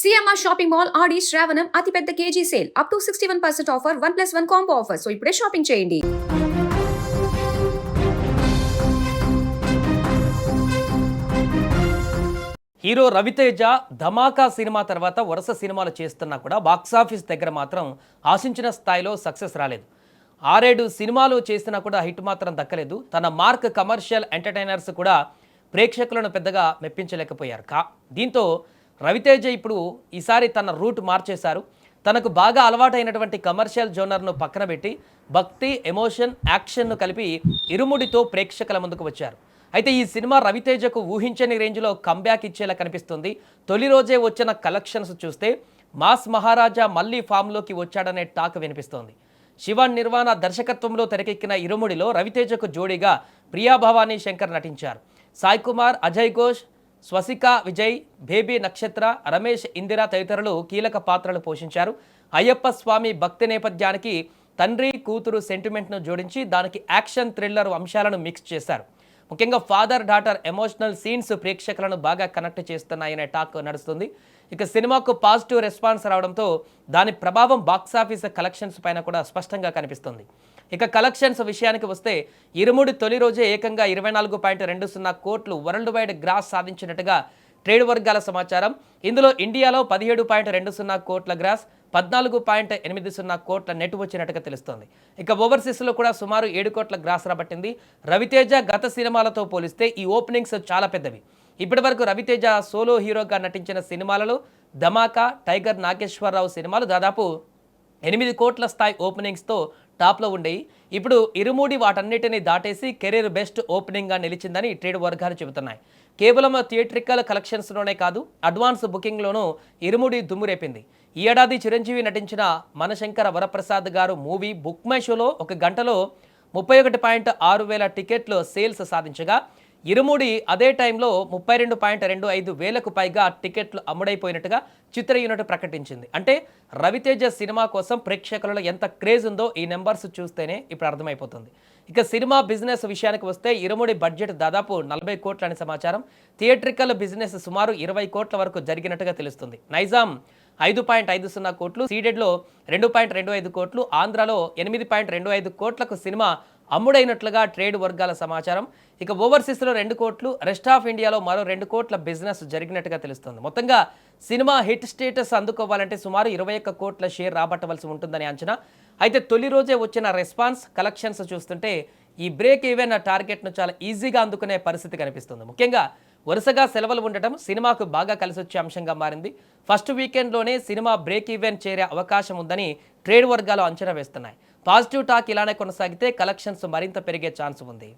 CMR shopping mall ఆడి శ్రావణం అతిపెద్ద KG sale up to 61% offer 1+1 combo offer. So ఇప్పుడే shopping చేయండి. హీరో రవితేజ ధమాకా cinema తర్వాత వరుస సినిమాలు చేస్తున్నా కూడా బాక్సాఫీస్ దగ్గర మాత్రం ఆశించిన స్థాయిలో సక్సెస్ రాలేదు. 6-7 సినిమాలు చేసినా కూడా హిట్ మాత్రం దక్కలేదు. తన మార్క్ కమర్షియల్ ఎంటర్టైనర్స్ కూడా ప్రేక్షకులను పెద్దగా మెప్పించలేకపోయారు. దీంతో రవితేజ ఇప్పుడు ఈసారి తన రూట్ మార్చేశారు. తనకు బాగా అలవాటైనటువంటి కమర్షియల్ జోనర్ను పక్కన పెట్టి భక్తి, ఎమోషన్, యాక్షన్ను కలిపి ఇరుముడితో ప్రేక్షకుల ముందుకు వచ్చారు. అయితే ఈ సినిమా రవితేజకు ఊహించని రేంజ్లో కంబ్యాక్ ఇచ్చేలా కనిపిస్తుంది. తొలి రోజే వచ్చిన కలెక్షన్స్ చూస్తే మాస్ మహారాజా మళ్ళీ ఫామ్లోకి వచ్చాడనే టాక్ వినిపిస్తోంది. శివ నిర్వాణ దర్శకత్వంలో తెరకెక్కిన ఇరుముడిలో రవితేజకు జోడీగా ప్రియా భవానీ శంకర్ నటించారు. సాయి కుమార్, అజయ్ ఘోష్, స్వసికా విజయ్, బేబీ నక్షత్ర, రమేష్ ఇందిరా తదితరులు కీలక పాత్రలు పోషించారు. అయ్యప్ప స్వామి భక్తి నేపథ్యానికి తండ్రి కూతురు సెంటిమెంట్ను జోడించి దానికి యాక్షన్ థ్రిల్లర్ అంశాలను మిక్స్ చేశారు. ముఖ్యంగా ఫాదర్ డాటర్ ఎమోషనల్ సీన్స్ ప్రేక్షకులను బాగా కనెక్ట్ చేస్తున్నాయనే టాక్ నడుస్తుంది. ఇక సినిమాకు పాజిటివ్ రెస్పాన్స్ రావడంతో దాని ప్రభావం బాక్సాఫీస్ కలెక్షన్స్ పైన కూడా స్పష్టంగా కనిపిస్తుంది. ఇక కలెక్షన్స్ విషయానికి వస్తే ఇరుముడి తొలి రోజే ఏకంగా 24.20 కోట్లు వరల్డ్ వైడ్ గ్రాస్ సాధించినట్టుగా ట్రేడ్ వర్గాల సమాచారం. ఇందులో ఇండియాలో 17.20 కోట్ల గ్రాస్, 14.80 కోట్ల నెట్ వచ్చినట్టుగా తెలుస్తోంది. ఇక ఓవర్సీస్లో కూడా సుమారు 7 కోట్ల గ్రాస్ రాబట్టింది. రవితేజ గత సినిమాలతో పోలిస్తే ఈ ఓపెనింగ్స్ చాలా పెద్దవి. ఇప్పటి వరకు రవితేజ సోలో హీరోగా నటించిన సినిమాలలో ధమాకా, టైగర్ నాగేశ్వరరావు సినిమాలు దాదాపు 8 కోట్ల స్థాయి ఓపెనింగ్స్తో టాప్లో ఉండేవి. ఇప్పుడు ఇరుముడి వాటన్నిటిని దాటేసి కెరీర్ బెస్ట్ ఓపెనింగ్గా నిలిచిందని ట్రేడ్ వర్గాలు చెబుతున్నాయి. కేవలం థియేట్రికల్ కలెక్షన్స్లోనే కాదు, అడ్వాన్స్ బుకింగ్లోనూ ఇరుముడి దుమ్మురేపింది. ఈ ఏడాది చిరంజీవి నటించిన మనశంకర వరప్రసాద్ గారు మూవీ బుక్ మై షోలో 1 గంటలో 31.6 వేల టికెట్లు సేల్స్ సాధించగా, ఇరుముడి అదే టైంలో 32.25 వేలకు పైగా టికెట్లు అమ్ముడైపోయినట్టుగా చిత్ర యూనిట్ ప్రకటించింది. అంటే రవితేజ సినిమా కోసం ప్రేక్షకులలో ఎంత క్రేజ్ ఉందో ఈ నెంబర్స్ చూస్తేనే ఇప్పుడు అర్థమైపోతుంది. ఇక సినిమా బిజినెస్ విషయానికి వస్తే ఇరుముడి బడ్జెట్ దాదాపు 40 కోట్లు అని సమాచారం. థియేట్రికల్ బిజినెస్ సుమారు 20 కోట్ల వరకు జరిగినట్టుగా తెలుస్తుంది. నైజాం 5.50 కోట్లు, సీడెడ్లో 2.25 కోట్లు, ఆంధ్రాలో 8.25 కోట్లకు సినిమా అమ్ముడైనట్లుగా ట్రేడ్ వర్గాల సమాచారం. ఇక ఓవర్సీస్లో 2 కోట్లు, రెస్ట్ ఆఫ్ ఇండియాలో మరో 2 కోట్ల బిజినెస్ జరిగినట్టుగా తెలుస్తుంది. మొత్తంగా సినిమా హిట్ స్టేటస్ అందుకోవాలంటే సుమారు 21 కోట్ల షేర్ రాబట్టవలసి ఉంటుందని అంచనా. అయితే తొలి రోజే వచ్చిన రెస్పాన్స్, కలెక్షన్స్ చూస్తుంటే ఈ బ్రేక్ ఈవెన్ టార్గెట్ను చాలా ఈజీగా అందుకునే పరిస్థితి కనిపిస్తుంది. ముఖ్యంగా వరుసగా సెలవులు ఉండటం సినిమాకు బాగా కలిసొచ్చే అంశంగా మారింది. ఫస్ట్ వీకెండ్లోనే సినిమా బ్రేక్ ఈవెన్ చేరే అవకాశం ఉందని ట్రేడ్ వర్గాలు అంచనా వేస్తున్నాయి. పాజిటివ్ టాక్ ఇలానే కొనసాగితే కలెక్షన్స్ మరింత పెరిగే ఛాన్స్ ఉంది.